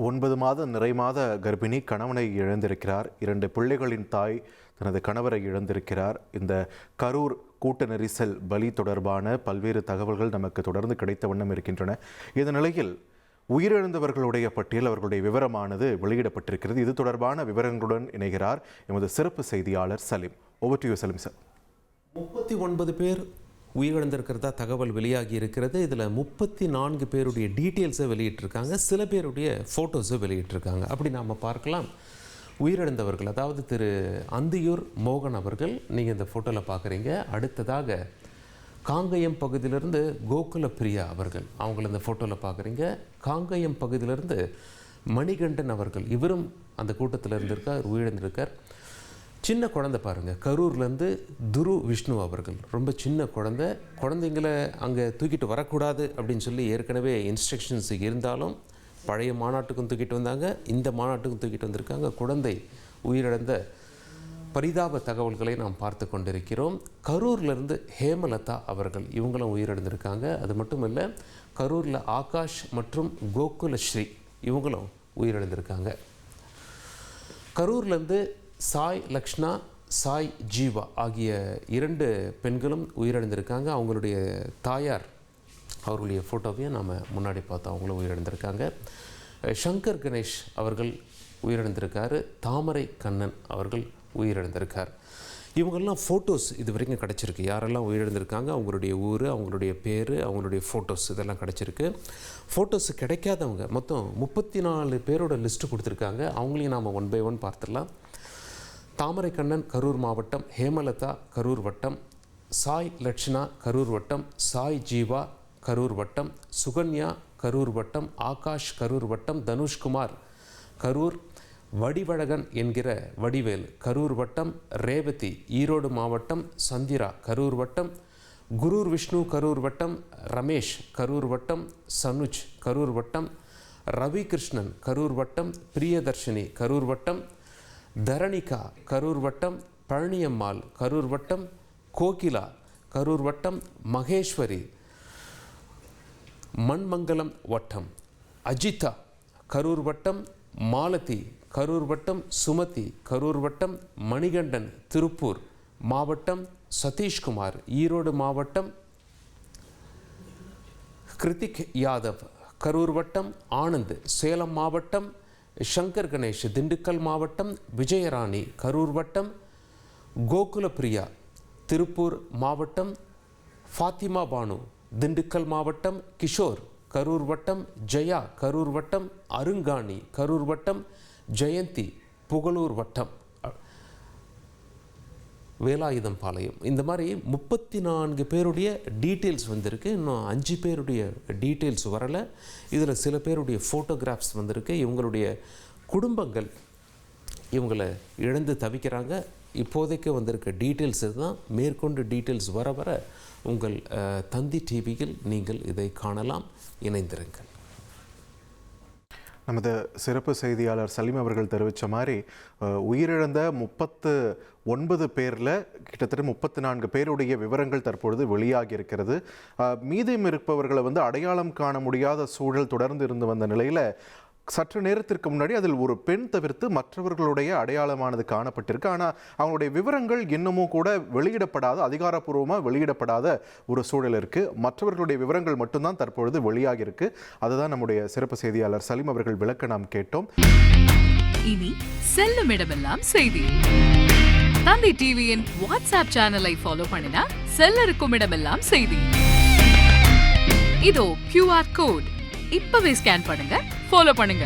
9 மாத நிறைமாத கர்ப்பிணி கணவனை இழந்திருக்கிறார். 2 பிள்ளைகளின் தாய் தனது கணவரை இழந்திருக்கிறார். இந்த கரூர் கூட்ட நெரிசல் பலி தொடர்பான பல்வேறு தகவல்கள் நமக்கு தொடர்ந்து கிடைத்த வண்ணம் இருக்கின்றன. இந்த நிலையில் உயிரிழந்தவர்களுடைய பட்டியல், அவர்களுடைய விவரமானது வெளியிடப்பட்டிருக்கிறது. இது தொடர்பான விவரங்களுடன் இணைகிறார் எமது சிறப்பு செய்தியாளர் Salim. Over to you Salim sir. 39 பேர் உயிரிழந்திருக்கிறதா தகவல் வெளியாகி இருக்கிறது. இதில் 34 பேருடைய டீட்டெயில்ஸை வெளியிட்டிருக்காங்க, சில பேருடைய ஃபோட்டோஸை வெளியிட்டிருக்காங்க. அப்படி நாம் பார்க்கலாம். உயிரிழந்தவர்கள், அதாவது திரு அந்தியூர் மோகன் அவர்கள் நீங்கள் இந்த ஃபோட்டோவில் பார்க்குறீங்க. அடுத்ததாக காங்கயம் பகுதியிலிருந்து கோகுல பிரியா அவர்கள், அவங்கள இந்த ஃபோட்டோவில் பார்க்குறீங்க. காங்கயம் பகுதியிலிருந்து மணிகண்டன் அவர்கள், இவரும் அந்த கூட்டத்தில் இருந்திருக்கார், உயிரிழந்திருக்கார். சின்ன குழந்தை பாருங்கள், கரூர்லேருந்து துரு விஷ்ணு அவர்கள், ரொம்ப சின்ன குழந்தைங்களை அங்கே தூக்கிட்டு வரக்கூடாது அப்படின்னு சொல்லி ஏற்கனவே இன்ஸ்ட்ரக்ஷன்ஸ் இருந்தாலும் பழைய மாநாட்டுக்கும் தூக்கிட்டு வந்தாங்க, இந்த மாநாட்டுக்கும் தூக்கிட்டு வந்திருக்காங்க. குழந்தை உயிரிழந்த பரிதாப தகவல்களை நாம் பார்த்து கொண்டிருக்கிறோம். கரூர்லேருந்து ஹேமலதா அவர்கள், இவங்களும் உயிரிழந்திருக்காங்க. அது மட்டும் இல்லை, கரூரில் ஆகாஷ் மற்றும் கோகுலஸ்ரீ இவங்களும் உயிரிழந்திருக்காங்க. கரூர்லேருந்து சாய் லக்ஷ்ணா, சாய் ஜீவா ஆகிய 2 பெண்களும் உயிரிழந்திருக்காங்க. அவங்களுடைய தாயார், அவர்களுடைய ஃபோட்டோவையும் நாம் முன்னாடி பார்த்தோம், அவங்களும் உயிரிழந்திருக்காங்க. சங்கர் கணேஷ் அவர்கள் உயிரிழந்திருக்காரு. தாமரை கண்ணன் அவர்கள் உயிரிழந்திருக்கார். இவங்கெல்லாம் ஃபோட்டோஸ் இது வரைக்கும் கிடச்சிருக்கு. யாரெல்லாம் உயிரிழந்திருக்காங்க, அவங்களுடைய ஊர், அவங்களுடைய பேர், அவங்களுடைய ஃபோட்டோஸ் இதெல்லாம் கிடச்சிருக்கு. ஃபோட்டோஸ் கிடைக்காதவங்க மொத்தம் 34 பேரோட லிஸ்ட்டு கொடுத்துருக்காங்க. அவங்களையும் நாம் 1 by 1 பார்த்துடலாம். தாமரை கண்ணன் கரூர் மாவட்டம், ஹேமலதா கரூர் வட்டம், சாய் லட்சணா கரூர் வட்டம், சாய் ஜீவா கரூர் வட்டம், சுகன்யா கரூர் வட்டம், ஆகாஷ் கரூர் வட்டம், தனுஷ்குமார் கரூர், வடிவழகன் என்கிற வடிவேல் கரூர் வட்டம், ரேவதி ஈரோடு மாவட்டம், சந்திரா கரூர் வட்டம், குரூர் விஷ்ணு கரூர் வட்டம், ரமேஷ் கரூர் வட்டம், சனுஜ் கரூர் வட்டம், ரவி கிருஷ்ணன் கரூர் வட்டம், பிரியதர்ஷினி கரூர் வட்டம், தரணிகா கரூர் வட்டம், பழனியம்மாள் கரூர் வட்டம், கோகிலா கரூர் வட்டம், மகேஸ்வரி மண்மங்கலம் வட்டம், அஜிதா கரூர் வட்டம், மாலதி கரூர் வட்டம், சுமதி கரூர் வட்டம், மணிகண்டன் திருப்பூர் மாவட்டம், சதீஷ்குமார் ஈரோடு மாவட்டம், கிருத்திக் யாதவ் கரூர் வட்டம், ஆனந்த் சேலம் மாவட்டம், சங்கர் கணேஷ் திண்டுக்கல் மாவட்டம், விஜயராணி கரூர் வட்டம், கோகுல பிரியா திருப்பூர் மாவட்டம், ஃபாத்திமா பானு திண்டுக்கல் மாவட்டம், கிஷோர் கரூர் வட்டம், ஜெயா கரூர் வட்டம், அருங்காணி கரூர் வட்டம், ஜெயந்தி புகழூர் வட்டம், வேலாயுதம் பாளையம். இந்த மாதிரி 34 பேருடைய டீட்டெயில்ஸ் வந்திருக்கு. இன்னும் 5 பேருடைய டீட்டெயில்ஸ் வரலை. இதில் சில பேருடைய ஃபோட்டோகிராஃப்ஸ் வந்திருக்கு. இவங்களுடைய குடும்பங்கள் இவங்களை இழந்து தவிக்கிறாங்க. இப்போதைக்கு வந்திருக்க டீட்டெயில்ஸ் தான். மேற்கொண்டு டீட்டெயில்ஸ் வர வர உங்கள் தந்தி டிவியில் நீங்கள் இதை காணலாம். இணைந்திருங்கள். நமது சிறப்பு செய்தியாளர் சலீம் அவர்கள் தெரிவித்த மாதிரி உயிரிழந்த 39 பேரில் கிட்டத்தட்ட 34 பேருடைய விவரங்கள் தற்பொழுது வெளியாகி இருக்கிறது. மீதம் இருப்பவர்களை அடையாளம் காண முடியாத சூழல் தொடர்ந்து இருந்து வந்த நிலையில் சற்று நேரத்திற்கு முன்னாடி அதில் ஒரு பெண் தவிர்த்து மற்றவர்களுடைய அடையாளமானது காணப்பட்டிருக்கு. ஆனால் அவங்களுடைய விவரங்கள் இன்னமும் கூட வெளியிடப்படாத, அதிகாரப்பூர்வமாக வெளியிடப்படாத ஒரு சூழல் இருக்குது. மற்றவர்களுடைய விவரங்கள் மட்டும்தான் தற்பொழுது வெளியாகி இருக்கு. அதுதான் நம்முடைய சிறப்பு செய்தியாளர் சலீம் அவர்கள் விளக்க நாம் கேட்டோம். இனி செல்லும் இடமெல்லாம் செய்தி. தந்தி டிவியின் வாட்ஸ்அப் சேனலை ஃபாலோ பண்ணினா செல்ல இருக்கும் இடமெல்லாம் செய்தி. இதோ QR கோட் இப்பவே ஸ்கேன் பண்ணுங்க, ஃபாலோ பண்ணுங்க.